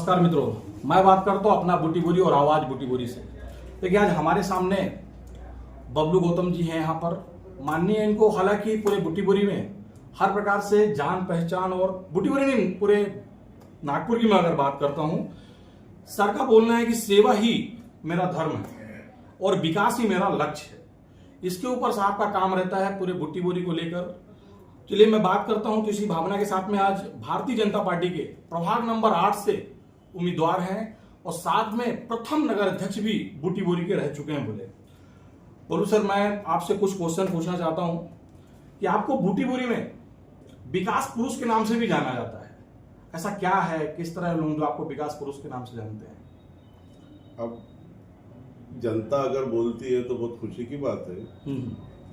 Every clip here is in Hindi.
नमस्कार मित्रों, मैं बात करता हूँ अपना बुटीबुरी और आवाज बुटीबुरी से। देखिए आज हमारे सामने बबलू गौतम जी हैं यहाँ पर। माननीय इनको हालांकि पूरे बुटीबुरी में हर प्रकार से जान पहचान और बुटीबुरी नहीं पूरे नागपुर की मैं अगर बात करता हूँ, सर का बोलना है कि सेवा ही मेरा धर्म है और विकास ही मेरा लक्ष्य है। इसके ऊपर साहब का काम रहता है पूरे बुटीबुरी को लेकर। चलिए मैं बात करता हूं कि इसी भावना के साथ में आज भारतीय जनता पार्टी के प्रभाग नंबर 8 से उम्मीदवार हैं और साथ में प्रथम नगर अध्यक्ष भी बुटीबुरी के रह चुके हैं। बोलू सर, मैं आपसे कुछ क्वेश्चन पूछना चाहता हूं कि आपको बुटीबुरी में विकास पुरुष के नाम से भी जाना जाता है, ऐसा क्या है, किस तरह लोग जो आपको विकास पुरुष के नाम से जानते हैं? अब जनता अगर बोलती है तो बहुत खुशी की बात है।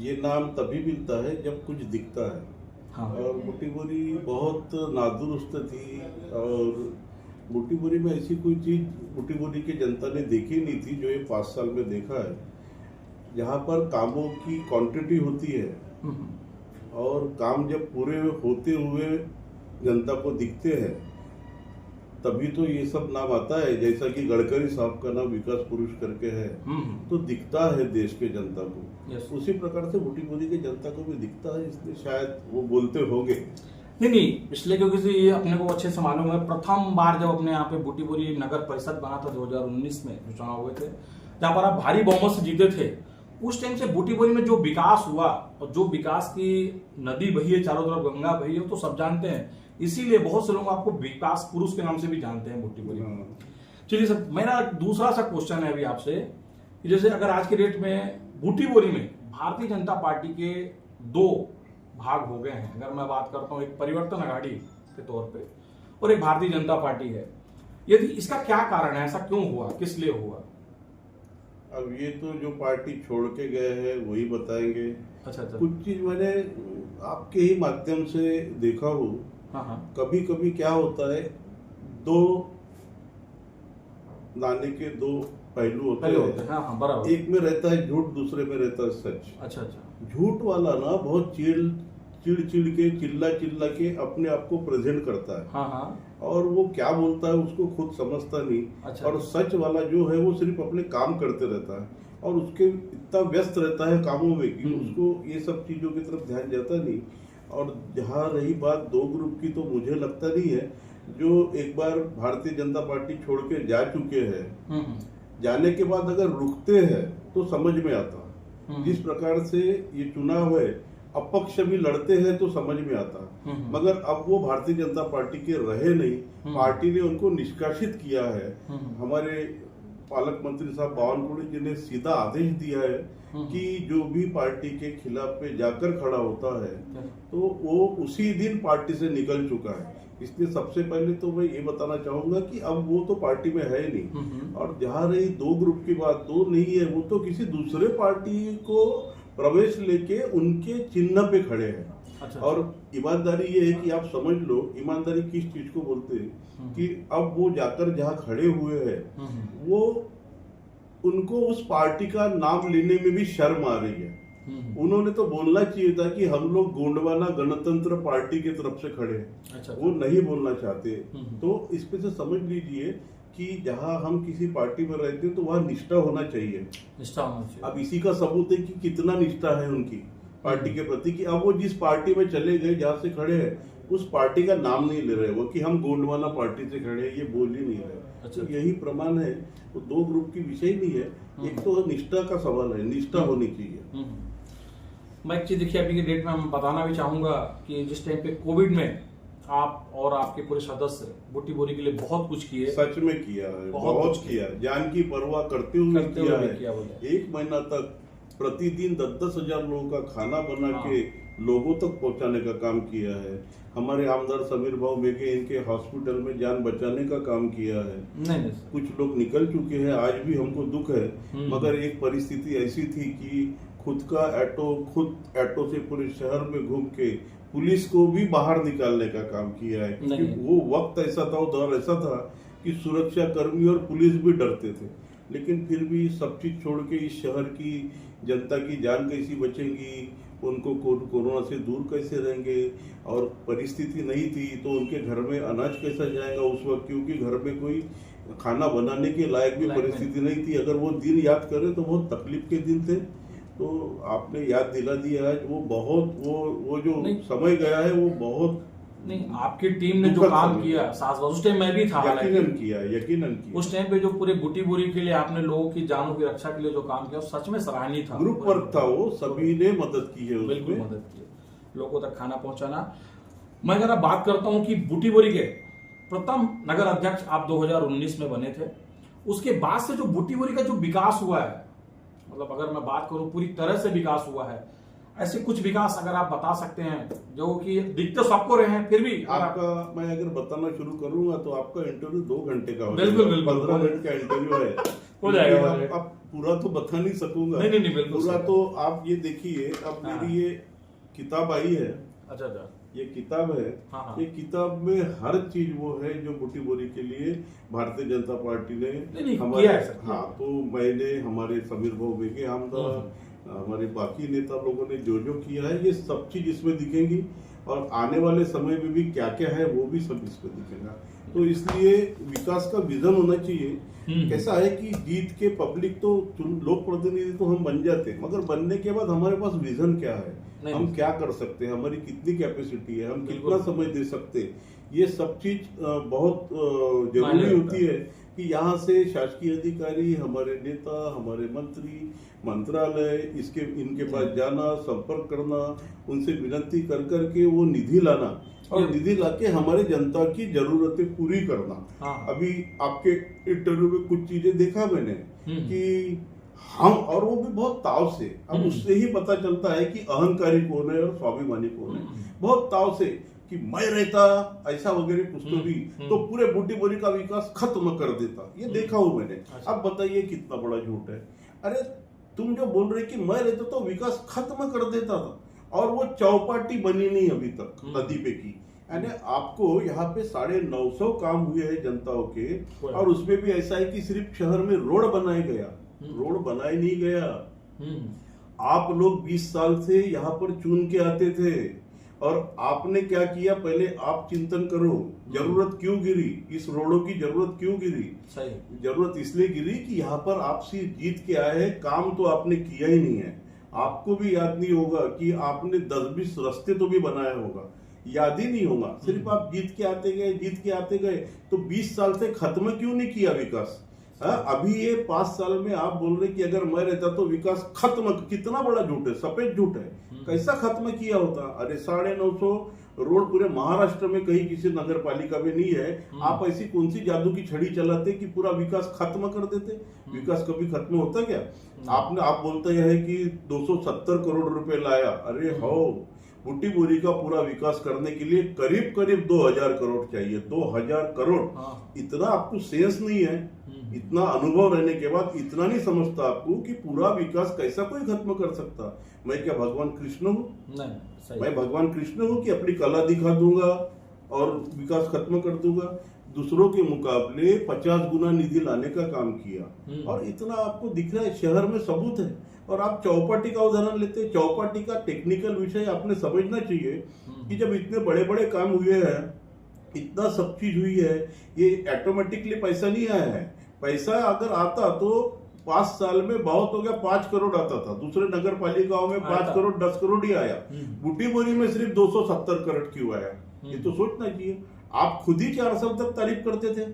ये नाम तभी मिलता है जब कुछ दिखता है। हाँ। और बुटीबुरी बहुत नादुरुस्त थी और बुटीबुरी में ऐसी कोई चीज बुटीबुरी की जनता ने देखी नहीं थी जो ये 5 साल में देखा है, जहाँ पर कामों की क्वांटिटी होती है और काम जब पूरे होते हुए जनता को दिखते हैं तभी तो ये सब नाम आता है। जैसा कि गडकरी साहब का नाम विकास पुरुष करके है तो दिखता है देश के जनता को। उसी प्रकार से बुटीबुरी के जनता को भी दिखता है, इसलिए शायद वो बोलते होंगे। नहीं, पिछले क्योंकि से ये अपने को अच्छे से मालूम है, प्रथम बार जब अपने यहाँ पे बुटीबुरी नगर परिषद बना था 2019 में जो चुनाव हुए थे, जहाँ पर आप भारी बहुमत से जीते थे, उस टाइम से बुटीबुरी में जो विकास हुआ और जो विकास की नदी बही है, चारों तरफ गंगा बही है, तो सब जानते हैं। इसीलिए बहुत से लोग आपको विकास पुरुष के नाम से भी जानते हैं बुटीबुरी में। चलिए सर, मेरा दूसरा सा क्वेश्चन है अभी आपसे कि जैसे अगर आज के डेट में बुटीबुरी में भारतीय जनता पार्टी के 2 भाग हो गए हैं। अगर मैं बात करता हूँ, एक परिवर्तन अघाड़ी के तौर पे और एक भारतीय जनता पार्टी है, यदि इसका क्या कारण है, ऐसा क्यों हुआ, किस लिए हुआ? अब ये तो जो पार्टी छोड़ के गए हैं वही बताएंगे। अच्छा। कुछ चीज मैंने आपके ही माध्यम से देखा हो। हाँ। कभी कभी क्या होता है, 2 नाणे के 2 पहलू होते हैं। हाँ, बराबर। एक में रहता है झूठ, दूसरे में रहता है सच। अच्छा। झूठ वाला ना बहुत चिड़ के चिल्ला के अपने आप को प्रेजेंट करता है। हाँ। और वो क्या बोलता है उसको खुद समझता नहीं। अच्छा। और सच वाला जो है वो सिर्फ अपने काम करते रहता है और उसके इतना व्यस्त रहता है कामों में कि उसको ये सब चीजों की तरफ ध्यान जाता नहीं। और जहाँ रही बात 2 ग्रुप की, तो मुझे लगता नहीं है जो एक बार भारतीय जनता पार्टी छोड़ के जा चुके हैं, जाने के बाद अगर रुकते हैं तो समझ में आता। जिस प्रकार से ये चुनाव है, अपक्ष भी लड़ते हैं तो समझ में आता। मगर अब वो भारतीय जनता पार्टी के रहे नहीं, पार्टी ने उनको निष्कासित किया है। हमारे पालक मंत्री साहब बावनकुळे जी ने सीधा आदेश दिया है कि जो भी पार्टी के खिलाफ पे जाकर खड़ा होता है तो वो उसी दिन पार्टी से निकल चुका है। इसलिए सबसे पहले तो मैं ये बताना चाहूंगा कि अब वो तो पार्टी में है नहीं। और जहाँ रही 2 ग्रुप की बात, 2 नहीं है, वो तो किसी दूसरे पार्टी को प्रवेश लेके उनके चिन्ह पे खड़े हैं। अच्छा। और ईमानदारी ये है कि आप समझ लो ईमानदारी किस चीज को बोलते हैं कि अब वो जाकर जहाँ खड़े हुए हैं वो उनको उस पार्टी का नाम लेने में भी शर्म आ रही है। उन्होंने तो बोलना चाहिए था कि हम लोग गोंडवाना गणतंत्र पार्टी की तरफ से खड़े हैं। अच्छा। वो नहीं बोलना चाहते। तो इस पे से समझ लीजिए कि जहां हम किसी पार्टी में रहते हैं तो वहां निष्ठा होना चाहिए। अब इसी का सबूत है कि कितना निष्ठा है उनकी पार्टी के प्रति कि अब वो जिस पार्टी में चले गए, जहाँ से खड़े हैं, उस पार्टी का नाम नहीं ले रहे वो कि हम गोंडवाना पार्टी से खड़े हैं, ये बोल ही नहीं रहे। अच्छा। तो यही प्रमाण है। वो 2 ग्रुप की विषय नहीं है, एक तो निष्ठा का सवाल है, निष्ठा होनी चाहिए। मैं एक चीज देखिए, अभी के डेट में मैं बताना भी चाहूंगा कि जिस टाइम पे कोविड में आप और आपके पूरे सदस्य बुटीबुरी के लिए बहुत कुछ किए। सच में किया है, बहुत किया, जान की परवाह करते हुए किया है। 1 महीना तक प्रतिदिन 10-10 हजार लोगों का खाना बना के लोगों तक पहुंचाने का काम किया है। हमारे आमदार समीर भाव मेघे इनके हॉस्पिटल में जान बचाने का काम किया है। नहीं। कुछ लोग निकल चुके हैं, आज भी हमको दुख है। मगर एक परिस्थिति ऐसी थी कि खुद ऑटो से पूरे शहर में घूम के पुलिस को भी बाहर निकालने का काम किया है। क्योंकि वो वक्त ऐसा था, वो दौर ऐसा था कि सुरक्षा कर्मी और पुलिस भी डरते थे। लेकिन फिर भी सब चीज छोड़ के इस शहर की जनता की जान कैसी बचेगी उनको कोरोना से दूर कैसे रहेंगे, और परिस्थिति नहीं थी तो उनके घर में अनाज कैसा जाएगा उस वक्त, क्योंकि घर में कोई खाना बनाने के लायक भी परिस्थिति नहीं थी। अगर वो दिन याद करें तो बहुत तकलीफ के दिन थे। तो आपने याद दिला दिया आज, वो बहुत वो जो समय गया है वो बहुत नहीं, आपकी टीम ने जो काम किया सास उस टाइम मैं भी था, यकीनन किया। उस टाइम पे जो पूरे बूटी बोरी के लिए आपने लोगों की जानों की रक्षा के लिए जो काम किया सच में सराहनीय था। ग्रुप वर्क था वो, सभी ने मदद की है, बिल्कुल मदद की, लोगों तक खाना पहुंचाना। मैं अगर बात करता हूं कि बूटी बोरी के प्रथम नगर अध्यक्ष आप 2019 में बने थे, उसके बाद से जो बूटी बोरी का जो विकास हुआ है, मतलब अगर मैं बात करूं पूरी तरह से विकास हुआ है, ऐसे कुछ विकास अगर आप बता सकते हैं जो कि दिखते सबको रहे हैं, फिर भी आपका मैं अगर बताना शुरू करूंगा तो आपका इंटरव्यू 2 घंटे का हो बिल्कुल 15 मिनट का इंटरव्यू है हो जाएगा। आप पूरा तो बता नहीं सकूंगा, नहीं बिल्कुल पूरा तो आप ये देखिए। अब मेरी ये किताब आई है, अच्छा ये किताब है। हाँ। ये किताब में हर चीज वो है जो बूटी बोरी के लिए भारतीय जनता पार्टी ने हमारे, हाँ, तो मैंने, हमारे समीर भाऊ बेगे आमदा, हमारे बाकी नेता लोगों ने जो किया है, ये सब चीज इसमें दिखेंगी, और आने वाले समय में भी क्या क्या है वो भी सब इसमें दिखेगा। तो इसलिए विकास का विजन होना चाहिए। कैसा है कि जीत के पब्लिक तो लोक प्रतिनिधि तो हम बन जाते हैं, मगर बनने के बाद हमारे पास विजन क्या है, हम क्या कर सकते हैं, हमारी कितनी कैपेसिटी है, हम कितना समय दे सकते हैं, ये सब चीज बहुत जरूरी होती है कि यहाँ से शासकीय अधिकारी, हमारे नेता, हमारे मंत्री, मंत्रालय इनके पास जाना, संपर्क करना, उनसे विनती कर करके वो निधि लाना, और निधि लाके हमारे जनता की जरूरतें पूरी करना। अभी आपके इंटरव्यू में कुछ चीजें देखा मैंने कि हम, और वो भी बहुत ताव से, अब उससे ही पता चलता है कि अहंकारी कौन है और स्वाभिमानी कौन है। बहुत ताव से कि मैं रहता ऐसा वगैरह कुछ तो भी तो पूरे बूटी बोरी का विकास खत्म कर देता, ये देखा हूं मैंने। अब बताइए कितना बड़ा झूठ है। अरे तुम जो बोल रहे कि मैं रहता तो विकास खत्म कर देता था, और वो चौपाटी बनी नहीं अभी तक नदी पे की। यानी आपको यहाँ पे 950 काम हुए हैं जनताओं के, और उसमें भी ऐसा है कि सिर्फ शहर में रोड बनाया गया, रोड बनाया नहीं गया। आप लोग 20 साल से यहाँ पर चुन के आते थे, और आपने क्या किया, पहले आप चिंतन करो, जरूरत क्यों गिरी, इस रोडों की जरूरत क्यों गिरी। सही जरूरत इसलिए गिरी कि यहाँ पर आपसे जीत के आए हैं, काम तो आपने किया ही नहीं है। आपको भी याद नहीं होगा कि आपने 10-20 रास्ते तो भी बनाया होगा, याद ही नहीं होगा। सिर्फ आप जीत के आते गए, तो 20 साल से खत्म क्यों नहीं किया विकास। अभी ये 5 साल में आप बोल रहे कि अगर मैं रहता तो विकास खत्म, कितना बड़ा झूठ है, सफेद झूठ है। कैसा खत्म किया होता। अरे 950 रोड पूरे महाराष्ट्र में कहीं किसी नगर पालिका में नहीं है। आप ऐसी कौन सी जादू की छड़ी चलाते कि पूरा विकास खत्म कर देते। विकास कभी खत्म होता क्या। आप बोलते हैं कि 270 करोड़ रुपए लाया। अरे हो, बूटी बोरी का पूरा विकास करने के लिए करीब 2000 करोड़ चाहिए। 2000 करोड़, इतना आपको सेंस नहीं है। इतना अनुभव रहने के बाद इतना नहीं समझता आपको कि पूरा विकास कैसा कोई खत्म कर सकता। मैं क्या भगवान कृष्ण हूँ? मैं भगवान कृष्ण हूँ कि अपनी कला दिखा दूंगा और विकास खत्म कर दूंगा। दूसरों के मुकाबले 50 गुना निधि लाने का काम किया, और इतना आपको दिख रहा है, शहर में सबूत है। और आप चौपाटी का उदाहरण लेते हैं। चौपाटी का टेक्निकल विषय आपने समझना चाहिए कि जब इतने बड़े बड़े काम हुए हैं, इतना सब चीज हुई है, ये ऑटोमेटिकली पैसा नहीं आया है। पैसा अगर आता तो 5 साल में बहुत हो गया, 5 करोड़ आता था। दूसरे नगर पालिकाओं में 5 करोड़ 10 करोड़ ही आया। बूटी बोरी में सिर्फ 270 करोड़ क्यों आया, ये तो सोचना चाहिए। आप खुद ही 4 साल तक तारीफ करते थे,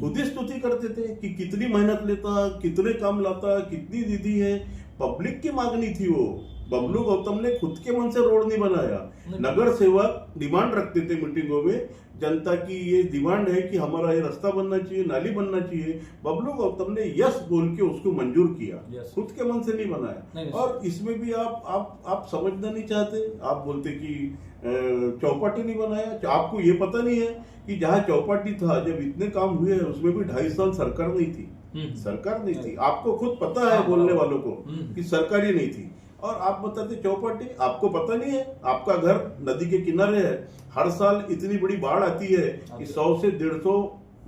खुद ही स्तुति करते थे कि कितनी मेहनत लेता, कितने काम लाता, कितनी निधि है। पब्लिक की मांगनी थी वो। बबलू गौतम ने खुद के मन से रोड नहीं बनाया। नगर सेवक डिमांड रखते थे मीटिंगों में, जनता की ये डिमांड है कि हमारा ये रास्ता बनना चाहिए, नाली बनना चाहिए। बबलू गौतम ने यस बोल के उसको मंजूर किया, खुद के मन से नहीं बनाया। और इसमें भी आप समझना नहीं चाहते। आप बोलते कि चौपाटी नहीं बनाया। आपको ये पता नहीं है कि जहाँ चौपाटी था, जब इतने काम हुए हैं, उसमें भी 2.5 साल सरकार नहीं थी। सरकार नहीं थी, आपको खुद पता है बोलने वालों को कि सरकार ही नहीं थी। और आप बताते चौपाटी, आपको पता नहीं है। आपका घर नदी के किनारे है, हर साल इतनी बड़ी बाढ़ आती है कि 100 से 150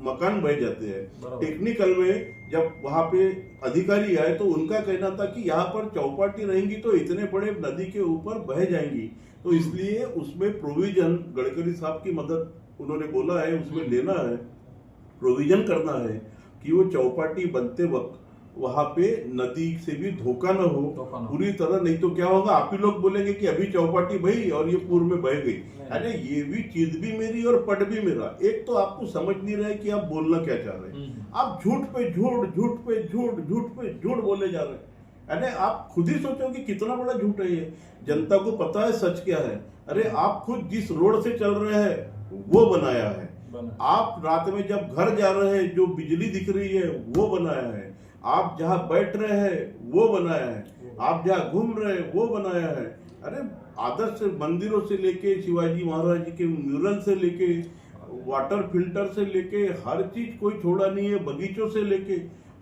मकान बह जाते हैं। बराबर। टेक्निकल में जब वहां पे अधिकारी आए तो उनका कहना था कि यहाँ पर चौपाटी रहेंगी तो इतने बड़े नदी के ऊपर बह जाएंगी, तो इसलिए उसमें प्रोविजन, गडकरी साहब की मदद उन्होंने बोला है उसमें लेना है, प्रोविजन करना है कि वो चौपाटी बनते वक्त वहां पे नदी से भी धोखा न हो पूरी तरह। नहीं तो क्या होगा, आप ही लोग बोलेंगे कि अभी चौपाटी बही और ये पूर्व में बह गई। अरे ये भी चीज भी मेरी और पट भी मेरा। एक तो आपको समझ नहीं रहे कि आप बोलना क्या चाह रहे हैं, आप झूठ पे झूठ, झूठ पे झूठ, झूठ पे झूठ बोले जा रहे हैं। अरे आप खुद ही सोचो कि कितना बड़ा झूठ है ये। जनता को पता है सच क्या है। अरे आप खुद जिस रोड से चल रहे हैं वो बनाया है, आप रात में जब घर जा रहे हैं जो बिजली दिख रही है वो बनाया है, आप जहां बैठ रहे हैं वो बनाया है, आप जहां घूम रहे हैं वो बनाया है। अरे आदर्श मंदिरों से लेके शिवाजी महाराज जी के म्यूरल से लेके वाटर फिल्टर से लेके हर चीज कोई छोड़ा नहीं है, बगीचों से लेके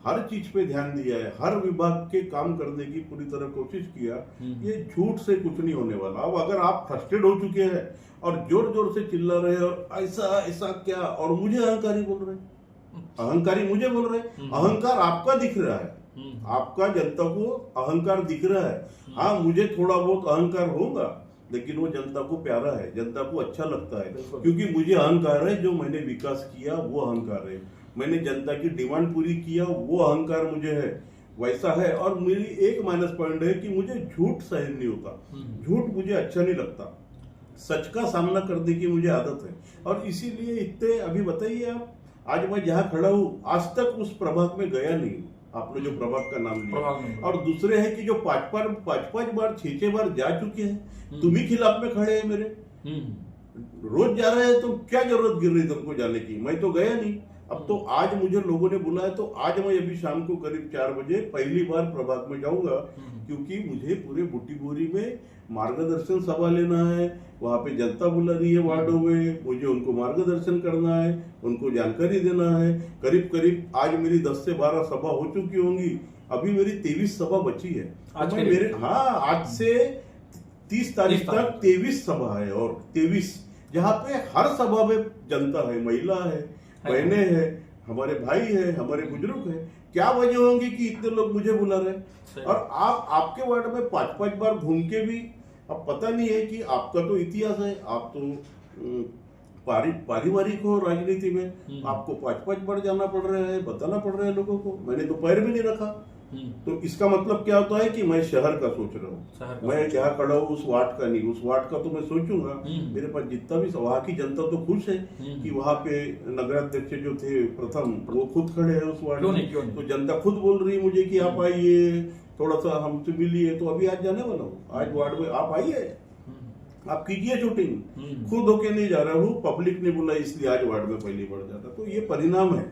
हर चीज पे ध्यान दिया है, हर विभाग के काम करने की पूरी तरह कोशिश किया। ये झूठ से कुछ नहीं होने वाला। अब अगर आप फ्रस्ट्रेट हो चुके हैं और जोर जोर से चिल्ला रहे हैं और ऐसा ऐसा क्या, और मुझे अहंकारी बोल रहे हैं, अहंकारी मुझे बोल रहे हैं। अहंकार आपका दिख रहा है, आपका जनता को अहंकार दिख रहा है। हाँ, मुझे थोड़ा बहुत अहंकार होगा लेकिन वो जनता को प्यारा है, जनता को अच्छा लगता है, क्योंकि मुझे अहंकार है जो मैंने विकास किया वो अहंकार है, मैंने जनता की डिमांड पूरी किया वो अहंकार मुझे है, वैसा है। और मेरी एक माइनस पॉइंट है कि मुझे झूठ सहन नहीं होता, झूठ मुझे अच्छा नहीं लगता, सच का सामना करने की मुझे आदत है। और इसीलिए इतने अभी बताइए आप, आज मैं जहां खड़ा हूं आज तक उस प्रभाग में गया नहीं, आपने जो प्रभाग का नाम लिया। और दूसरे है कि जो पांच बार 6 बार जा चुके हैं, तुम ही खिलाफ में खड़े हैं मेरे, रोज जा रहे हैं, तो क्या जरूरत गिर रही तुमको जाने की, मैं तो गया नहीं। अब तो आज मुझे लोगों ने बुलाया तो आज मैं अभी शाम को करीब 4 बजे पहली बार प्रभाग में जाऊंगा, क्योंकि मुझे पूरे बुटीबोरी में मार्गदर्शन सभा लेना है। वहां पे जनता बुला रही है वार्डों में, मुझे उनको मार्गदर्शन करना है, उनको जानकारी देना है। करीब करीब आज मेरी 10 से 12 सभा हो चुकी होंगी, अभी मेरी 23 सभा बची है। आज मेरे आज से 30 तारीख तक 23 सभा है, और 23 जहाँ पे हर सभा में जनता है, महिला है, बहने हैं, हमारे भाई है, हमारे बुजुर्ग है। क्या वजह होंगी कि इतने लोग मुझे बुला रहे हैं? और आप आपके वार्ड में 5 बार घूम के भी अब पता नहीं है कि आपका तो इतिहास है, आप तो पारिवारिक हो राजनीति में, आपको 5 बार जाना पड़ रहा है, बताना पड़ रहा है लोगों को। मैंने तो पैर भी नहीं रखा, तो इसका मतलब क्या होता है कि मैं शहर का सोच रहा हूँ, मैं जहाँ खड़ा हूँ उस वार्ड का नहीं, उस वार्ड का तो मैं सोचूंगा। मेरे पास जितना भी वहाँ की जनता तो खुश है कि वहाँ पे नगराध्यक्ष जो थे प्रथम वो खुद खड़े हैं उस वार्ड में, तो जनता खुद बोल रही है मुझे कि आप आइए, थोड़ा सा हमसे मिलिए। तो अभी आज जाने वाला हूँ, आज वार्ड में आप आइए, आप कीजिए शूटिंग, खुद होके नहीं जा रहा हूँ, पब्लिक ने बोला इसलिए आज वार्ड में पहली बार जाता। तो ये परिणाम है,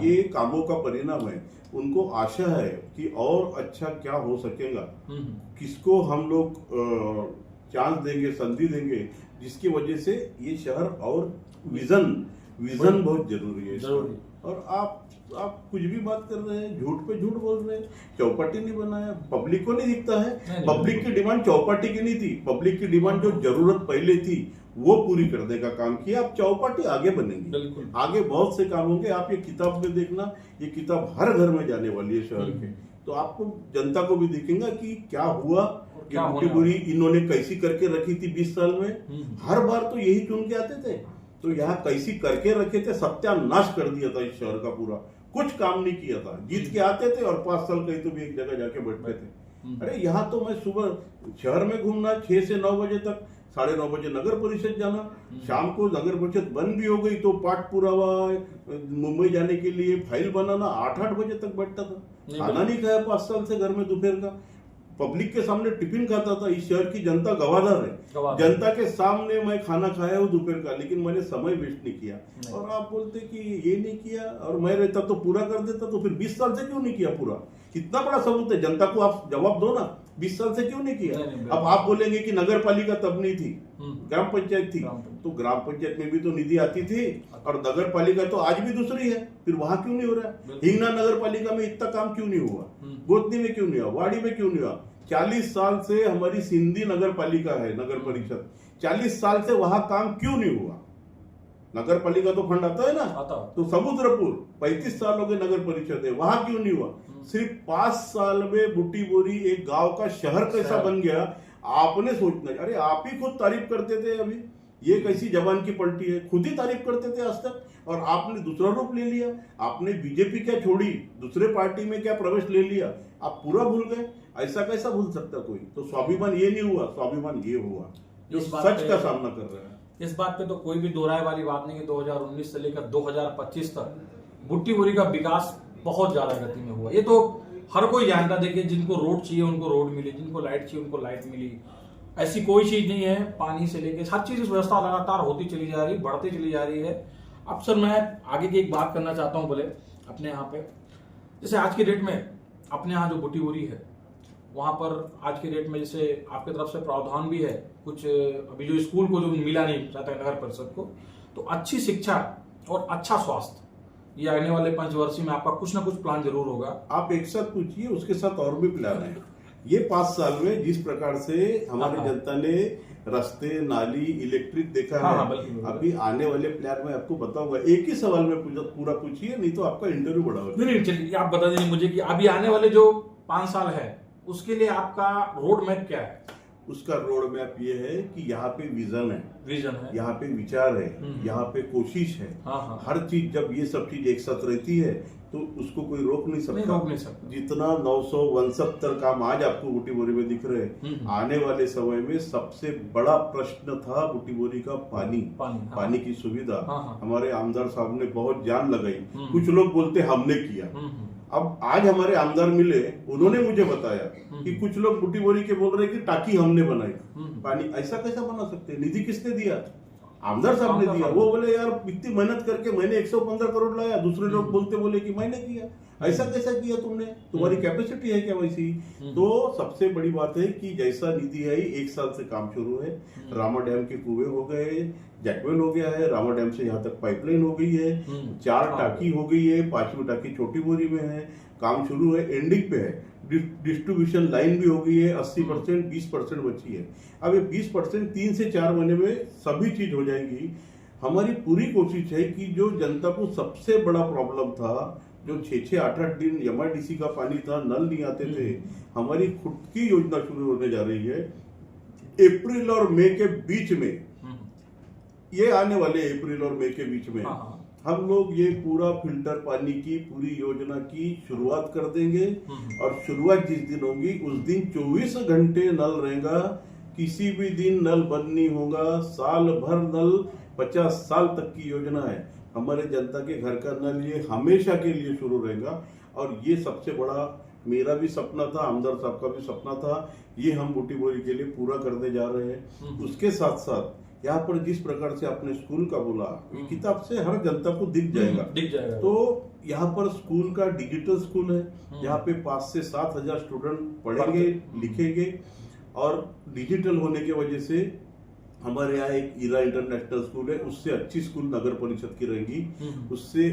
ये कामों का परिणाम है। उनको आशा है कि और अच्छा क्या हो सकेगा, किसको हम लोग चांस देंगे, संधि देंगे, जिसकी वजह से ये शहर और विजन बहुत जरूरी है। और आप कुछ भी बात कर रहे हैं, झूठ पे झूठ बोल रहे हैं। चौपाटी नहीं बनाया, पब्लिक को नहीं दिखता है। पब्लिक की डिमांड चौपाटी की नहीं थी, पब्लिक की डिमांड जो जरूरत पहले थी वो पूरी करने का काम किया। अब चौपाटी आगे बनेगी, आगे बहुत से काम होंगे। आप ये किताब में देखना, ये किताब हर घर में जाने वाली है शहर के, तो आपको जनता को भी दिखेगा कि क्या हुआ, ये बुटीबोरी इन्होंने कैसी करके रखी थी 20 साल में। हर बार तो यही चुन के आते थे, तो यहाँ कैसी करके रखे थे, सत्यानाश कर दिया था इस शहर का पूरा, कुछ काम नहीं किया था। जीत के आते थे और 5 साल कहीं तो भी एक जगह जाके बैठते थे। अरे यहाँ तो मैं सुबह शहर में घूमना 6 से 9 बजे तक, 9:30 बजे नगर परिषद जाना, शाम को नगर परिषद बंद भी हो गई तो पाठ पुरावा मुंबई जाने के लिए फाइल बनाना, 8-8 बजे तक बैठता था। खाना नहीं खाया 5 साल से घर में दोपहर का, पब्लिक के सामने टिफिन खाता था। इस शहर की जनता गवादार है, जनता के सामने मैं खाना खाया हूँ दोपहर का, लेकिन मैंने समय वेस्ट नहीं किया। और आप बोलते कि ये नहीं किया, और मैं रहता तो पूरा कर देता, तो फिर 20 साल से क्यों नहीं किया पूरा? कितना बड़ा सबूत है, जनता को आप जवाब दो ना, 20 साल से क्यों नहीं किया? अब आप बोलेंगे कि नगर पालिका तब नहीं थी, ग्राम पंचायत थी, तो ग्राम पंचायत में भी तो निधि आती थी, और नगर पालिका तो आज भी दूसरी है, फिर वहां क्यों नहीं हो रहा? हिंगना नगर पालिका में इतना काम क्यों नहीं हुआ? गोदनी में क्यों नहीं हुआ? वाड़ी में क्यों नहीं हुआ? 40 साल से हमारी सिंधी नगर पालिका है, नगर परिषद, 40 साल से वहां काम क्यों नहीं हुआ? नगर पालिका तो फंड आता है ना, आता। तो समुद्रपुर 35 साल हो गए नगर परिषद है, वहां क्यों नहीं हुआ? सिर्फ 5 साल में बूटी बोरी एक गांव का शहर कैसा बन गया, आपने सोचना। अरे आप ही खुद तारीफ करते थे, अभी ये कैसी जबान की पलटी है, खुद ही तारीफ करते थे आज तक, और आपने दूसरा रूप ले लिया। आपने बीजेपी क्या छोड़ी, दूसरे पार्टी में क्या प्रवेश ले लिया, आप पूरा भूल गए। ऐसा कैसा भूल सकता कोई? तो स्वाभिमान ये नहीं हुआ, स्वाभिमान ये हुआ जो सच का सामना कर रहा है। इस बात पे तो कोई भी दोहराए वाली बात नहीं कि 2019 से लेकर 2025 तक बुट्टी बोरी का विकास बहुत ज्यादा गति में हुआ। ये तो हर कोई जानता। देखिए, जिनको रोड चाहिए उनको रोड मिली, जिनको लाइट चाहिए उनको लाइट मिली। ऐसी कोई चीज नहीं है, पानी से लेके हर चीज व्यवस्था लगातार होती चली जा रही, बढ़ती चली जा रही है। अब सर मैं आगे की एक बात करना चाहता हूँ बोले अपने यहाँ पे, जैसे आज की डेट में अपने यहाँ जो बुट्टी बोरी है वहां पर आज के डेट में जैसे आपकी तरफ से प्रावधान भी है कुछ, अभी जो स्कूल को जो मिला नहीं चाहता नगर परिषद को, तो अच्छी शिक्षा और अच्छा स्वास्थ्य, ये आने वाले 5 वर्ष में आपका कुछ ना कुछ प्लान जरूर होगा। आप एक साथ पूछिए, उसके साथ और भी प्लान है। ये 5 साल में जिस प्रकार से हमारी जनता ने रास्ते, नाली, इलेक्ट्रिक देखा है, अभी आने वाले प्लान में आपको बताऊंगा। एक ही सवाल में पूरा पूछिए, नहीं तो आपका इंटरव्यू बड़ा होगा। नहीं, चलिए आप बता दीजिए मुझे कि अभी आने वाले जो 5 साल है उसके लिए आपका रोड मैप क्या है? उसका रोड मैप ये है कि यहाँ पे विजन है, यहाँ पे विचार है, यहाँ पे कोशिश है। हर चीज, जब ये सब चीज एक साथ रहती है तो उसको कोई रोक नहीं सकता। जितना 969 काम आज आपको बूटी बोरी में दिख रहे हैं, आने वाले समय में सबसे बड़ा प्रश्न था बूटी बोरी का पानी की सुविधा। हमारे आमदार साहब ने बहुत जान लगाई। कुछ लोग बोलते हमने किया, अब आज हमारे आमदार मिले, उन्होंने मुझे बताया कि कुछ लोग बूटी बोरी के बोल रहे कि टाकी हमने बनाई। पानी ऐसा कैसा बना सकते? निधि किसने दिया? आमदार साहब ने दिया। वो बोले यार इतनी मेहनत करके मैंने 115 करोड़ लाया, दूसरे लोग बोले कि मैंने किया। ऐसा कैसा किया तुमने? तुम्हारी कैपेसिटी है क्या वैसी? तो सबसे बड़ी बात है कि जैसा निधि आई, 1 साल से काम शुरू है। रामा डैम के कुएं हो गए, जैकवेल हो गया है, रामा डैम से यहाँ तक पाइपलाइन हो गई है, 4 टाकी हो गई है, 5वीं टाकी छोटी बोरी में है, काम शुरू है, एंडिंग पे है। डिस्ट्रीब्यूशन लाइन भी हो गई है, 80%, 20% बची है। अब ये 20% 3 से 4 महीने में सभी चीज हो जाएगी। हमारी पूरी कोशिश है कि जो जनता को सबसे बड़ा प्रॉब्लम था, जो 6-6, 8-8 दिन एमआईडीसी का पानी था, नल नहीं आते थे, हमारी खुद की योजना शुरू होने जा रही है। अप्रैल और मई के बीच में, ये आने वाले अप्रैल और मई के बीच में हम लोग ये पूरा फिल्टर पानी की पूरी योजना की शुरुआत कर देंगे। और शुरुआत जिस दिन होगी उस दिन 24 घंटे नल रहेगा, किसी भी दिन नल बंद नहीं होगा। साल भर नल, 50 साल तक की योजना है। हमारे जनता के घर का नल ये हमेशा के लिए शुरू रहेगा। और ये सबसे बड़ा मेरा भी सपना था, आमदार साहब का भी सपना था, ये हम बूटी बोरी के लिए पूरा करने जा रहे हैं। उसके साथ साथ यहाँ पर जिस प्रकार से आपने स्कूल का बोला, किताब से हर जनता को दिख जाएगा। तो यहाँ पर स्कूल का डिजिटल स्कूल है, यहाँ पे 5 से 7 हजार स्टूडेंट पढ़ेंगे, लिखेंगे। और डिजिटल होने की वजह से हमारे यहाँ एक ईरा इंटरनेशनल स्कूल है, उससे अच्छी स्कूल नगर परिषद की रहेगी, उससे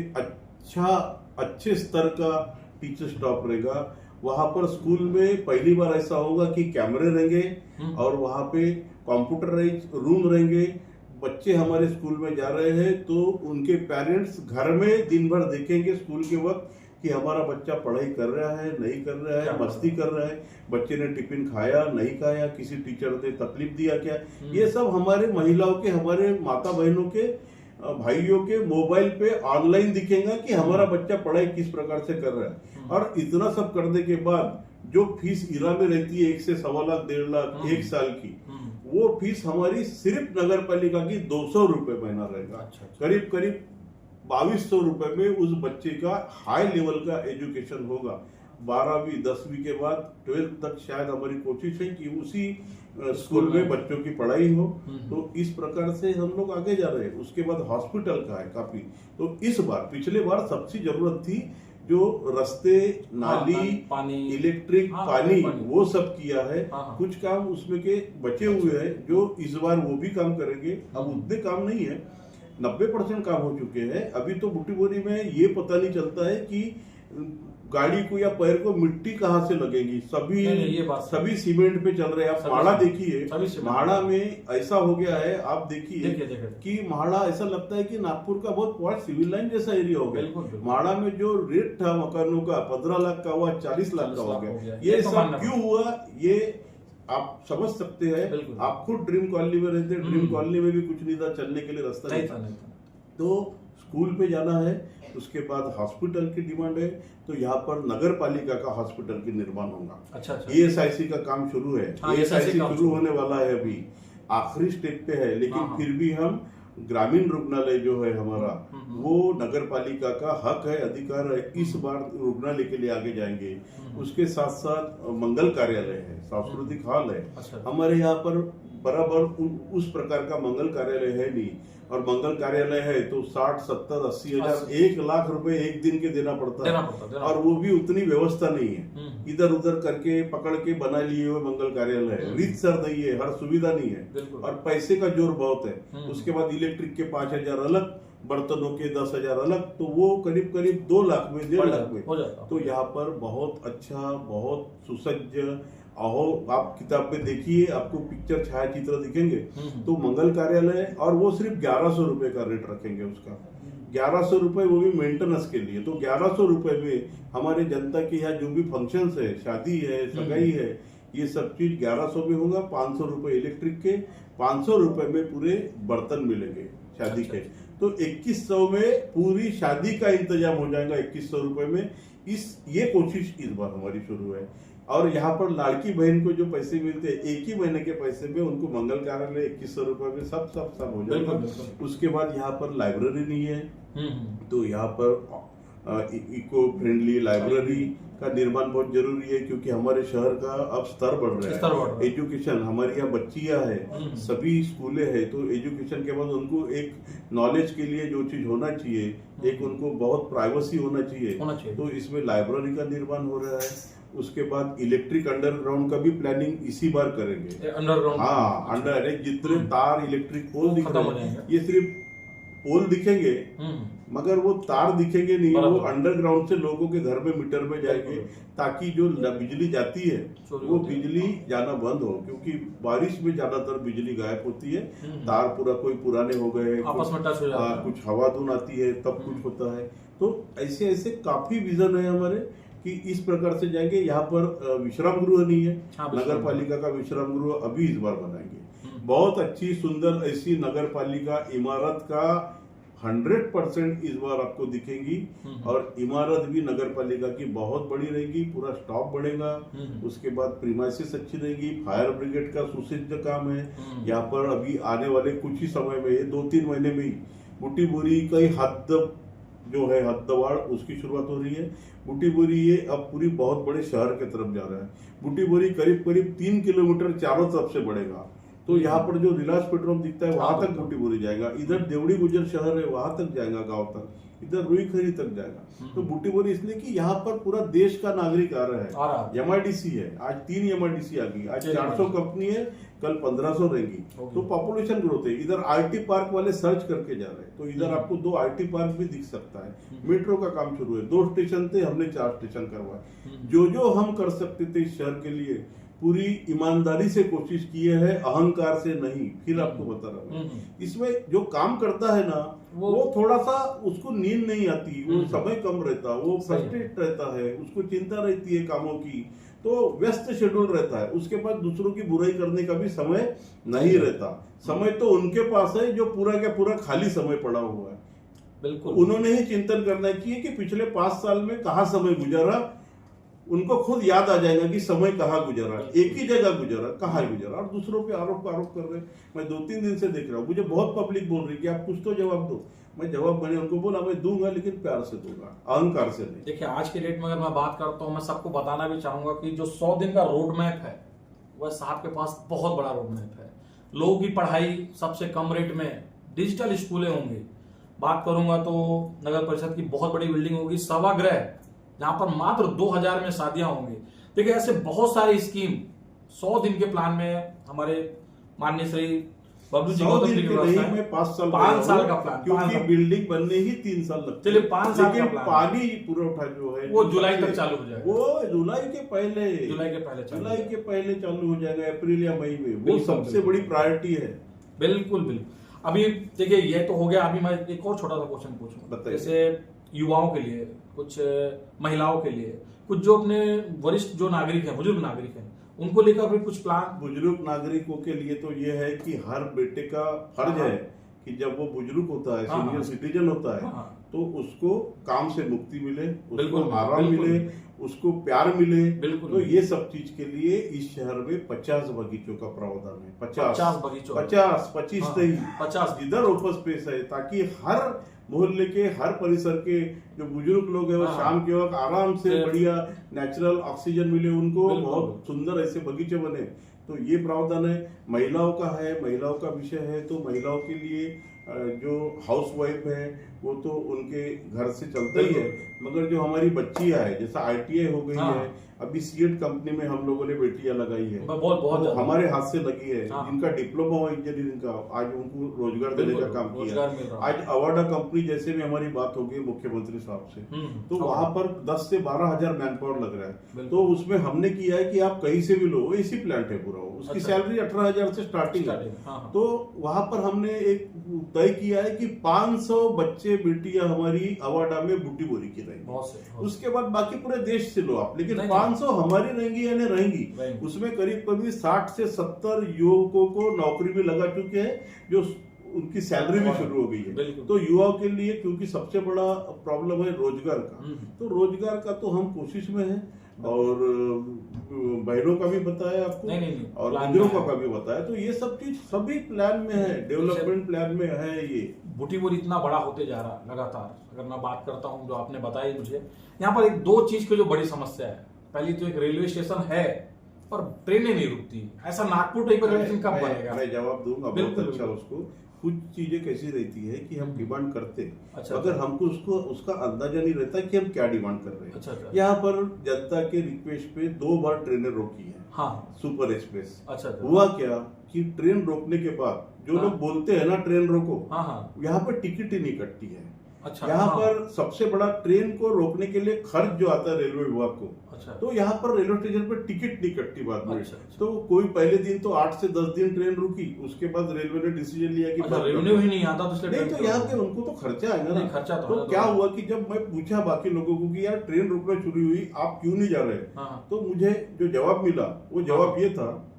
अच्छे स्तर का टीचर स्टाफ रहेगा। वहां पर स्कूल में पहली बार ऐसा होगा कि कैमरे रहेंगे और वहां पे कंप्यूटराइज रूम रहेंगे। बच्चे हमारे स्कूल में जा रहे हैं तो उनके पेरेंट्स घर में दिन भर देखेंगे स्कूल के वक्त कि हमारा बच्चा पढ़ाई कर रहा है, नहीं कर रहा है, मस्ती कर रहा है, बच्चे ने टिफिन खाया नहीं खाया, किसी टीचर ने तकलीफ दिया क्या। ये सब हमारे महिलाओं के, हमारे माता बहनों के, भाइयों के मोबाइल पे ऑनलाइन दिखेगा कि हमारा बच्चा पढ़ाई किस प्रकार से कर रहा है। और इतना सब करने के बाद जो फीस ईरा में रहती है 1 से 1.25 लाख 1.5 लाख 1 साल की, वो फीस हमारी सिर्फ नगर पालिका की 200 रुपए महीना रहेगा। करीब 2200 रुपए में उस बच्चे का हाई लेवल का एजुकेशन होगा। 12वीं 10वीं के बाद 12th तक शायद हमारी कोशिश है कि उसी स्कूल में बच्चों की पढ़ाई हो। तो इस प्रकार से हम लोग आगे जा रहे हैं। उसके बाद हॉस्पिटल का है काफी। तो इस बार, पिछले बार सबसे जरूरत थी जो रास्ते, नाली, इलेक्ट्रिक, पानी, वो सब किया है। कुछ काम उसमें के बचे हुए हैं जो इस बार वो भी काम करेंगे। अब उतने काम नहीं है, 90% काम हो चुके हैं। अभी तो बूटी बोरी में ये पता नहीं चलता है कि गाड़ी को या पैर को मिट्टी कहाँ से लगेगी, सभी नहीं, ये बात सभी सीमेंट पे चल रहे हैं। आप सभी म्हाड़ा सीमेंट, देखिए, सभी सीमेंट। म्हाड़ा में ऐसा हो गया है, आप देखिए, देखिए कि म्हाड़ा ऐसा लगता है कि नागपुर का बहुत पॉइंट सिविल लाइन जैसा एरिया हो बिल्कुल, गया। बिल्कुल। म्हाड़ा में जो रेट था मकानों का 15 लाख का हुआ 40 लाख का हो गया। ये तो सब मानना क्यों हुआ, ये आप समझ सकते हैं। बिल्कुल। आप खुद ड्रीम कॉलोनी में रहते, ड्रीम कॉलोनी में भी कुछ नहीं था, चलने के लिए रास्ता नहीं था। तो स्कूल पे जाना है, उसके बाद हॉस्पिटल की डिमांड है, तो यहाँ पर नगर पालिका का हॉस्पिटल की निर्माण होगा। अच्छा, अच्छा। ESIC का काम शुरू है, हाँ, ESIC काम शुरू होने वाला है, अभी आखिरी स्टेप पे है, लेकिन हाँ, हाँ। फिर भी हम ग्रामीण रुग्णालय जो है हमारा, वो नगर पालिका का हक है, अधिकार है। इस बार रुग्णालय के लिए आगे जाएंगे। उसके साथ साथ मंगल कार्यालय है, सांस्कृतिक हॉल है। अच्छा। हमारे यहाँ पर बराबर उस प्रकार का मंगल कार्यालय है नहीं, और मंगल कार्यालय है तो 60, 70, 80 हजार, 1 लाख रुपए एक दिन के देना पड़ता है, और वो भी उतनी व्यवस्था नहीं है। इधर उधर करके पकड़ के बना लिए हुए मंगल कार्यालय है, रीतसर नहीं है, हर सुविधा नहीं है, और पैसे का जोर बहुत है। उसके बाद इलेक्ट्रिक के 5,000 अलग, बर्तनों के 10,000 अलग, तो वो करीब करीब 2 लाख में, 1.5 लाख में। तो यहाँ पर बहुत अच्छा, बहुत सुसज्ज, अहो आप किताब में देखिए, आपको पिक्चर छायाचित्र दिखेंगे। तो मंगल कार्यालय, और वो सिर्फ 1100 रुपए का रेट रखेंगे उसका, 1100 रुपए, वो भी मेंटेनेंस के लिए। तो 1100 रुपए में हमारे जनता के यहाँ जो भी फंक्शंस है, शादी है, सगाई है, ये सब चीज 1100 में होगा। 500 रुपए इलेक्ट्रिक के, 500 रुपए में पूरे बर्तन मिलेंगे शादी के। तो 2100 में पूरी शादी का इंतजाम हो जाएगा, 2100 रुपए में। ये कोशिश इस बार हमारी शुरू है। और यहाँ पर लाड़की बहन को जो पैसे मिलते हैं एक ही महीने के पैसे में, उनको मंगल कार्यालय 2100 रुपए में सब हो जाएगा। उसके बाद यहाँ पर लाइब्रेरी नहीं है, तो यहाँ पर इको फ्रेंडली लाइब्रेरी का निर्माण बहुत जरूरी है, क्योंकि हमारे शहर का अब स्तर बढ़ रहा है। एजुकेशन, हमारे यहाँ बच्चियां है, सभी स्कूलें हैं, तो एजुकेशन के बाद उनको एक नॉलेज के लिए जो चीज होना चाहिए, एक उनको बहुत प्राइवेसी होना चाहिए। तो इसमें लाइब्रेरी का निर्माण हो रहा है। उसके बाद इलेक्ट्रिक अंडरग्राउंड का भी प्लानिंग इसी बार करेंगे। अंडरग्राउंड, हाँ, अंडर जितने तार इलेक्ट्रिक पोल दिख रहे हैं, ये सिर्फ पोल दिखेंगे, मगर वो तार दिखेंगे नहीं, वो अंडरग्राउंड से लोगों के घर में मीटर में जाएंगे, ताकि जो बिजली जाती है वो बिजली जाना बंद हो, क्योंकि बारिश में ज्यादातर बिजली गायब होती है। तार पूरा कोई पुराने हो गए, आपस में टच हो जाता है, कुछ हवा धुन आती है, तब कुछ होता है। तो ऐसे ऐसे काफी विजन है हमारे कि इस प्रकार से जाएंगे। यहाँ पर विश्राम गृह नहीं है, नगर पालिका का विश्राम गृह अभी इस बार बनाएंगे। बहुत अच्छी सुंदर ऐसी नगर पालिका इमारत का 100% इस बार आपको दिखेंगी, और इमारत भी नगर पालिका की बहुत बड़ी रहेगी, पूरा स्टॉप बढ़ेगा। उसके बाद प्रीमाइसेस अच्छी रहेगी, फायर ब्रिगेड का सुसज्ज काम है यहाँ पर। अभी आने वाले कुछ ही समय में, ये 2-3 महीने में ही बूटी बोरी का ही हद जो है, हद्दवाड़, उसकी शुरुआत हो रही है। बूटी बोरी ये अब पूरी बहुत बड़े शहर की तरफ जा रहा है। बूटी बोरी करीब 3 किलोमीटर चारों तरफ से बढ़ेगा। तो यहाँ पर जो रिलायंस पेट्रोल दिखता है वहां तक बूटी बोरी जाएगा, इधर देवड़ी गुजर शहर है वहां तक जाएगा, गांव तक, इधर रुईखरी तक जाएगा। तो बूटी बोरी इसलिए कि यहाँ पर पूरा देश का नागरिक आ रहा है। MIDC है, आज 3 MIDC आ गई, आज 400 कंपनी है, कल 1500 रहेंगी। तो पॉपुलेशन ग्रोथ है। इधर IT पार्क वाले सर्च करके जा रहे हैं, तो इधर आपको 2 IT पार्क भी दिख सकता है। मेट्रो का काम शुरू है, 2 स्टेशन थे, हमने 4 स्टेशन करवाए। जो हम कर सकते थे इस शहर के लिए पूरी ईमानदारी से कोशिश किए है, अहंकार से नहीं। फिर आपको बता रहा हूँ, इसमें जो काम करता है ना, वो थोड़ा सा उसको नींद नहीं आती, वो समय कम रहता, वो फ्रस्ट्रेट रहता है, उसको चिंता रहती है कामों की, तो व्यस्त शेड्यूल रहता है। उसके पास दूसरों की बुराई करने का भी समय नहीं रहता। समय तो उनके पास है जो पूरा का पूरा खाली समय पड़ा हुआ है। बिल्कुल, उन्होंने ही चिंतन करना चाहिए कि पिछले 5 साल में कहाँ समय गुजरा। उनको खुद याद आ जाएगा कि समय कहाँ गुजरा, एक ही जगह गुजरा, कहाँ गुजरा, और दूसरों पे आरोप कर रहे हैं। मैं 2-3 दिन से देख रहा हूँ, मुझे बहुत पब्लिक बोल रही कि आप कुछ तो जवाब दो। मैं जवाब मैंने उनको बोला मैं दूंगा, लेकिन प्यार से दूंगा, अहंकार से नहीं। देखिए, आज के डेट में अगर मैं बात करता हूँ, मैं सबको बताना भी चाहूंगा कि जो 100 दिन का रोड मैप है, वह साहब के पास बहुत बड़ा रोड मैप है। लोगों की पढ़ाई सबसे कम रेट में, डिजिटल स्कूलें होंगी। बात करूंगा तो नगर परिषद की बहुत बड़ी बिल्डिंग होगी, सभागृह, जहां पर मात्र 2000 में शादियां होंगी। देखिए, ऐसे बहुत सारी स्कीम 100 दिन के प्लान में हमारे माननीय श्री बबलू जी 100 गौतम दिन जी के की नहीं, व्यवस्था है। मैं 5 साल 5 साल गया का हूँ, प्लान, 5 क्योंकि साल। बिल्डिंग बनने ही 3 साल लगते चलिए, हैं। 5 साल का लेकिन प्लान। पानी पुरवठा जो है वो जो जुलाई सबसे- तक चालू हो जाएगा। वो जुलाई के पहले जुलाई के पहले चालू जुलाई के पहले चालू हो जाएगा, अप्रैल या मई में। वो बिल्कुल, सबसे बिल्कुल। बड़ी प्रायोरिटी है। बिल्कुल बिल्कुल। अभी देखिए, ये तो हो गया। अभी मैं एक और छोटा सा क्वेश्चन पूछूं, बताइए। जैसे युवाओं के लिए, कुछ महिलाओं के लिए, कुछ जो अपने वरिष्ठ जो नागरिक हैं, बुजुर्ग नागरिक हैं, उनको लेकर भी कुछ प्लान। बुजुर्ग नागरिकों के लिए तो ये है कि हर बेटे का फर्ज हाँ। है कि जब वो बुजुर्ग होता है, हाँ, सीनियर हाँ। सिटीजन होता है, हाँ। तो उसको काम से मुक्ति मिले, उसको बिल्कुल, आराम बिल्कुल। मिले, उसको प्यार मिले। बिल्कुल। तो ये सब चीज के लिए इस शहर में 50 बगीचों का प्रावधान है। 50 बगीचों। 50 25 हाँ, नहीं, 50 जिधर ओपन स्पेस है, ताकि हर मोहल्ले के, हर परिसर के जो बुजुर्ग लोग हैं वो हाँ। शाम के वक्त आराम से फिर- बढ़िया नेचुरल ऑक्सीजन मिले उनको। बिल्कुल। बहुत सुंदर ऐसे बगीचे बने। तो ये प्रावधान है। महिलाओं का है, महिलाओं का विषय है, तो महिलाओं के लिए जो हाउस वाइफ है वो तो उनके घर से चलता ही है, मगर जो हमारी बच्चियां है, जैसा ITI हो गई हाँ। है, अभी सीएट कंपनी में हम लोगों ने बेटियां लगाई है, बहुत तो ज्यादा। हमारे हाथ से लगी है। हाँ। जिनका डिप्लोमा हो इंजीनियरिंग का, आज उनको रोजगार देने का बिल्कुल, काम किया। रोजगार मिल रहा है। आज अवाडा कंपनी जैसे में हमारी बात हो गई मुख्यमंत्री साहब से, तो वहां पर 10 से 12 हजार मैन पावर लग रहा है। बिल्कुल। तो उसमें हमने किया है कि आप कहीं से भी लो, एसी प्लांट है पूरा, उसकी अच्छा। सैलरी 18,000 से स्टार्टिंग है। हाँ, हाँ। तो वहां पर हमने एक तय किया है कि 500 बच्चे बेटियां हमारी अवाडा में बुट्टी बोरी की रहेंगी। बहुत से। उसके बाद बाकी पूरे देश से लो आप, लेकिन नहीं, 500 हमारी रहेंगी यानी रहेंगी। रहेंगी। उसमें करीब करीब 60 से 70 युवकों को नौकरी भी लगा चुके हैं, जो उनकी सैलरी भी शुरू हो गई है। बिल्कुल। तो युवाओं के लिए, क्योंकि सबसे बड़ा प्रॉब्लम है रोजगार का, हम्म। तो रोजगार का तो हम कोशिश में हैं। और बहनों का भी बताया आपको, नहीं, और प्लान बुजुर्गों में का भी बताया। तो ये सब चीज सभी प्लान में है, डेवलपमेंट प्लान में है। ये बुटी बोरी इतना बड़ा होते जा रहा लगातार। अगर मैं बात करता हूँ जो आपने बताई मुझे, यहाँ पर एक दो चीज की जो बड़ी समस्या है। पहली तो एक रेलवे स्टेशन है पर ट्रेनें नहीं रुकती। ऐसा नागपुर टाइप रेलवे स्टेशन कब बनेगा? मैं जवाब दूंगा बहुत बिल्कुल, अच्छा बिल्कुल। उसको। कुछ चीजें कैसी रहती है कि हम डिमांड करते हैं, अच्छा, मगर अच्छा। हमको उसका अंदाजा नहीं रहता कि हम क्या डिमांड कर रहे हैं। अच्छा, अच्छा। यहाँ पर जनता के रिक्वेस्ट पे 2 बार ट्रेनें रोकी है, हाँ। Super express. अच्छा, अच्छा। हुआ क्या कि ट्रेन रोकने के बाद जो हाँ। लोग बोलते हैं ना ट्रेन रोको, हाँ, हाँ। यहाँ पर टिकट ही नहीं कटती है। अच्छा, यहाँ हाँ। पर सबसे बड़ा ट्रेन को रोकने के लिए खर्च जो आता है रेलवे विभाग को, अच्छा। तो यहाँ पर रेलवे स्टेशन पर टिकट नहीं कटती बाद में। अच्छा, अच्छा। तो कोई पहले दिन तो 8 से 10 दिन ट्रेन रुकी, उसके बाद रेलवे ने डिसीजन लिया कि अच्छा, बंद कर रेवेन्यू दो। ही नहीं आता तो इसलिए नहीं, ट्रेन तो यहाँ पे उनको तो खर्चा आएगा ना। नहीं, खर्चा तो आएगा, क्या तो हुआ कि जब मैं पूछा बाकी लोगों को कि यार ट्रेन रुकना शुरू हुई, आप क्यों नहीं जा रहे, हाँ। तो मुझे जो जवाब मिला वो जवाब ये था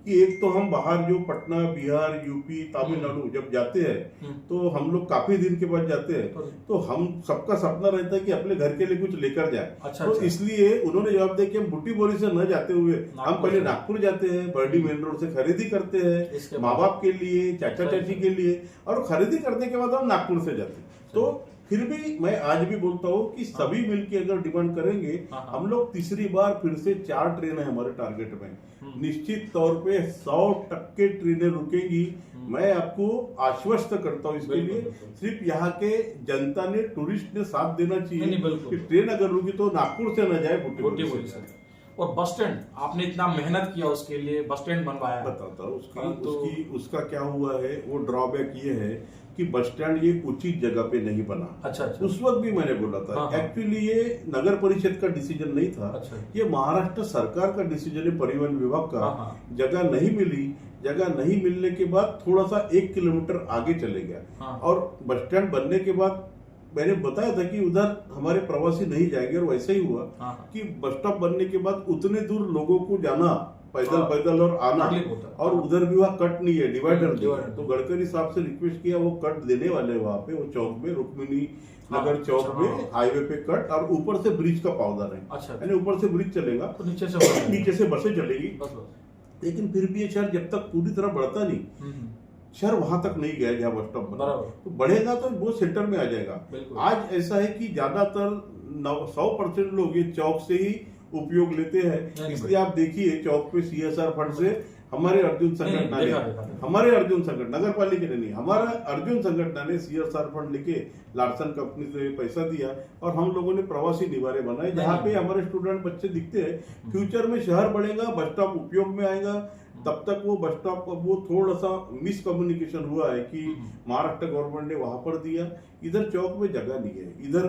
कि एक तो हम बाहर जो पटना, बिहार, यूपी, तमिलनाडु जब जाते हैं तो हम लोग काफी दिन के बाद जाते हैं, तो हम सबका सपना रहता है कि अपने घर के लिए कुछ लेकर जाए। अच्छा, तो अच्छा। इसलिए उन्होंने जवाब दिया कि हम बुट्टी बोरी से न जाते हुए हम नागपुर पहले से। नागपुर जाते हैं, बर्डी मेन रोड से खरीदी करते इसके हैं बाद? माँ बाप के लिए, चाचा चाची के लिए, और खरीदी करने के बाद हम नागपुर से जाते हैं। तो फिर भी मैं आज भी बोलता हूँ कि सभी मिलके अगर डिमांड करेंगे, हाँ। हम लोग तीसरी बार फिर से 4 ट्रेन है हमारे टारगेट में, निश्चित तौर पे 100% ट्रेनें रुकेंगी। मैं आपको आश्वस्त करता हूँ इसके बिल्कुल, लिए। बिल्कुल। सिर्फ यहाँ के जनता ने, टूरिस्ट ने साथ देना नहीं, चाहिए बिल्कुल। कि ट्रेन अगर रुकी तो नागपुर से न जाए, बुटी बुट्टी बोरी से। और बस स्टैंड आपने इतना मेहनत किया उसके लिए, बस स्टैंड बनवाया। बताता हूँ परंतु- उसका क्या हुआ है। वो ड्रॉबैक ये है कि बस स्टैंड ये उचित जगह पे नहीं बना। अच्छा, अच्छा। उस वक्त भी मैंने बोला था, हाँ, हाँ। एक्चुअली ये नगर परिषद का डिसीजन नहीं था। अच्छा। ये महाराष्ट्र सरकार का डिसीजन है, परिवहन विभाग का। हाँ, हाँ। जगह नहीं मिली, जगह नहीं मिलने के बाद थोड़ा सा 1 किलोमीटर आगे चले गया। हाँ। और बस स्टैंड बनने के बाद मैंने बताया था कि उधर हमारे प्रवासी नहीं जाएंगे, और वैसे ही हुआ हाँ। कि बस स्टॉप बनने के बाद उतने दूर लोगों को जाना, पैदल हाँ। पैदल और आना, तकलीफ होता है। और उधर भी वहाँ कट नहीं है, डिवाइडर नहीं है। डिवाइडर। तो गडकरी साहब से रिक्वेस्ट किया, वो कट देने वाले वहाँ पे, वो चौक में, रुक्मिणी हाँ, नगर चौक अच्छा, में हाँ। हाईवे पे कट, और ऊपर से ब्रिज का प्रावधान है। अच्छा। यानी ऊपर से ब्रिज चलेगा, तो नीचे से बस- नीचे से बसें चलेगी। बस बस। लेकिन फिर भी ये शहर जब तक पूरी तरह बढ़ता नहीं, हम्म। शहर वहां तक नहीं गया जहाँ बस स्टॉप बना। बराबर। तो बढ़ेगा तो वो सेंटर में आ जाएगा। बिल्कुल। आज ऐसा है कि ज्यादातर 100% लोग ये चौक से ही उपयोग लेते हैं। नहीं, इसलिए आप देखिए चौक पे CSR फंड से हमारे अर्जुन संगठन ने, देखा। हमारे अर्जुन संगठन, नगर पालिका ने नहीं, हमारा अर्जुन संगठन ने CSR फंड लेके लार्सन कंपनी से पैसा दिया, और हम लोगों ने प्रवासी निवारे बनाए, जहाँ पे हमारे स्टूडेंट बच्चे दिखते हैं। फ्यूचर में शहर बढ़ेगा, बस स्टॉप उपयोग में आएगा, तब तक वो बस स्टॉप वो थोड़ा सा मिसकम्युनिकेशन हुआ है कि महाराष्ट्र गवर्नमेंट ने वहां पर दिया, इधर चौक में जगह नहीं है, इधर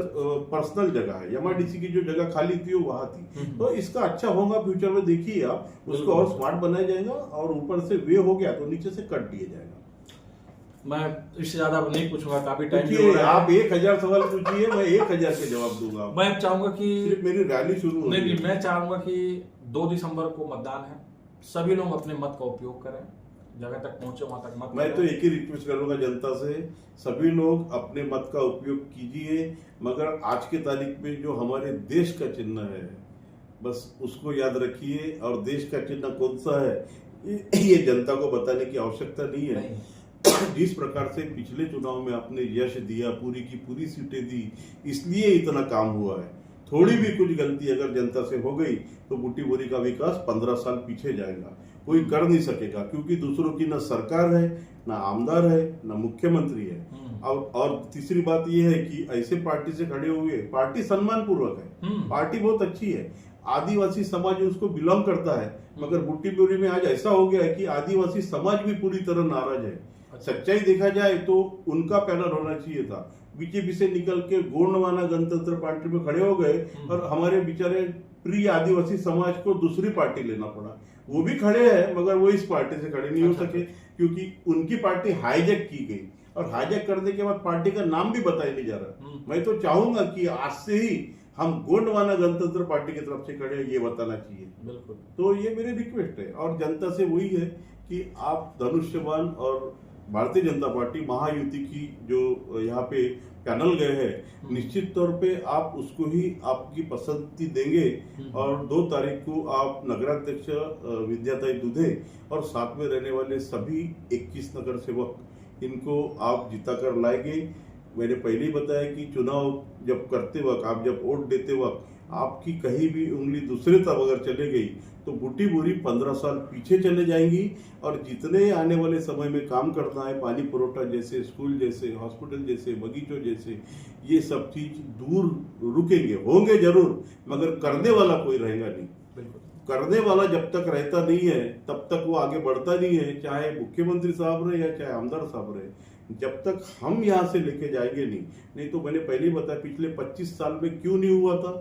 पर्सनल जगह है, एमआईडीसी की जो जगह खाली थी वो वहां थी। तो इसका अच्छा होगा फ्यूचर में, देखिए आप उसको और स्मार्ट बनाया जाएगा और ऊपर से वे हो गया तो नीचे से कट दिया जाएगा। मैं इससे ज्यादा नहीं पूछूंगा, काफी टाइम पूछिए, आप 1000 सवाल पूछिए, मैं 1000 के जवाब दूंगा। मैं चाहूंगा कि सिर्फ मेरी रैली शुरू नहीं नहीं, मैं चाहूंगा कि 2 दिसंबर को मतदान है, सभी लोग अपने मत का उपयोग करें, जगह तक पहुंचे वहां तक मत। मैं तो एक ही रिक्वेस्ट करूंगा जनता से, सभी लोग अपने मत का उपयोग कीजिए, मगर आज के तारीख में जो हमारे देश का चिन्ह है बस उसको याद रखिए, और देश का चिन्ह कौन सा है ये जनता को बताने की आवश्यकता नहीं है। जिस प्रकार से पिछले चुनाव में आपने यश दिया, पूरी की पूरी सीटें दी, इसलिए इतना काम हुआ है। थोड़ी भी कुछ गलती अगर जनता से हो गई तो बूटी बोरी का विकास 15 साल पीछे जाएगा, कोई कर नहीं सकेगा, क्योंकि दूसरों की न सरकार है, न आमदार है, न मुख्यमंत्री है। और तीसरी बात यह है कि ऐसे पार्टी से खड़े हुए, पार्टी सम्मान पूर्वक है, पार्टी बहुत अच्छी है, आदिवासी समाज उसको बिलोंग करता है, मगर बूटी बोरी में आज ऐसा हो गया है कि आदिवासी समाज भी पूरी तरह नाराज है। सच्चाई देखा जाए तो उनका पैनल होना चाहिए था, बीजेपी से निकल के गोंडवाना गणतंत्र पार्टी में खड़े हो गए और हमारे बेचारे प्रिय आदिवासी समाज को दूसरी पार्टी लेना पड़ा। वो भी खड़े हैं मगर वो इस पार्टी से खड़े नहीं हो सके, क्योंकि उनकी पार्टी हाईजैक की गई, और हाईजैक करने के बाद पार्टी का नाम भी बताया नहीं जा रहा। मैं तो चाहूंगा कि आज से ही हम गोंडवाना गणतंत्र पार्टी की तरफ से खड़े, ये बताना चाहिए। बिल्कुल। तो ये मेरी रिक्वेस्ट है, और जनता से वही है कि आप धनुष्यबाण और भारतीय जनता पार्टी महायुति की जो यहाँ पे पैनल गए हैं, निश्चित तौर पे आप उसको ही आपकी पसंदगी देंगे, और 2 तारीख को आप नगराध्यक्ष विद्याताई दुधे और साथ में रहने वाले सभी 21 नगर सेवक, इनको आप जिता कर लाएंगे। मैंने पहले ही बताया कि चुनाव जब करते वक्त, आप जब वोट देते वक्त आपकी कहीं भी उंगली दूसरे तरफ अगर चले गई तो बूटी बोरी 15 साल पीछे चले जाएंगी, और जितने आने वाले समय में काम करना है, पानी पुरोठा जैसे, स्कूल जैसे, हॉस्पिटल जैसे, बगीचों जैसे, ये सब चीज दूर रुकेंगे, होंगे जरूर, मगर करने वाला कोई रहेगा नहीं। करने वाला जब तक रहता नहीं है तब तक वो आगे बढ़ता नहीं है, चाहे मुख्यमंत्री साहब रहे या चाहे आमदार साहब रहे, जब तक हम यहाँ से लेके जाएंगे नहीं। तो मैंने पहले ही बताया पिछले 25 साल में क्यों नहीं हुआ था,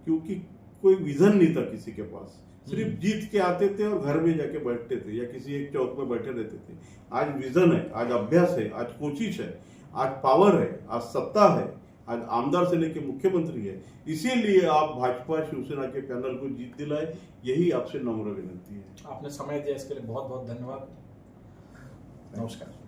क्योंकि कोई विजन नहीं था किसी के पास, सिर्फ जीत के आते थे और घर में जाके बैठते थे या किसी एक चौक में बैठे रहते थे। आज विजन है, आज अभ्यास है, आज कोशिश है, आज पावर है, आज सत्ता है, आज आमदार से लेके मुख्यमंत्री है। इसीलिए आप भाजपा शिवसेना के पैनल को जीत दिलाए, यही आपसे नम्र विनती है। आपने समय दिया इसके लिए बहुत बहुत धन्यवाद। नमस्कार।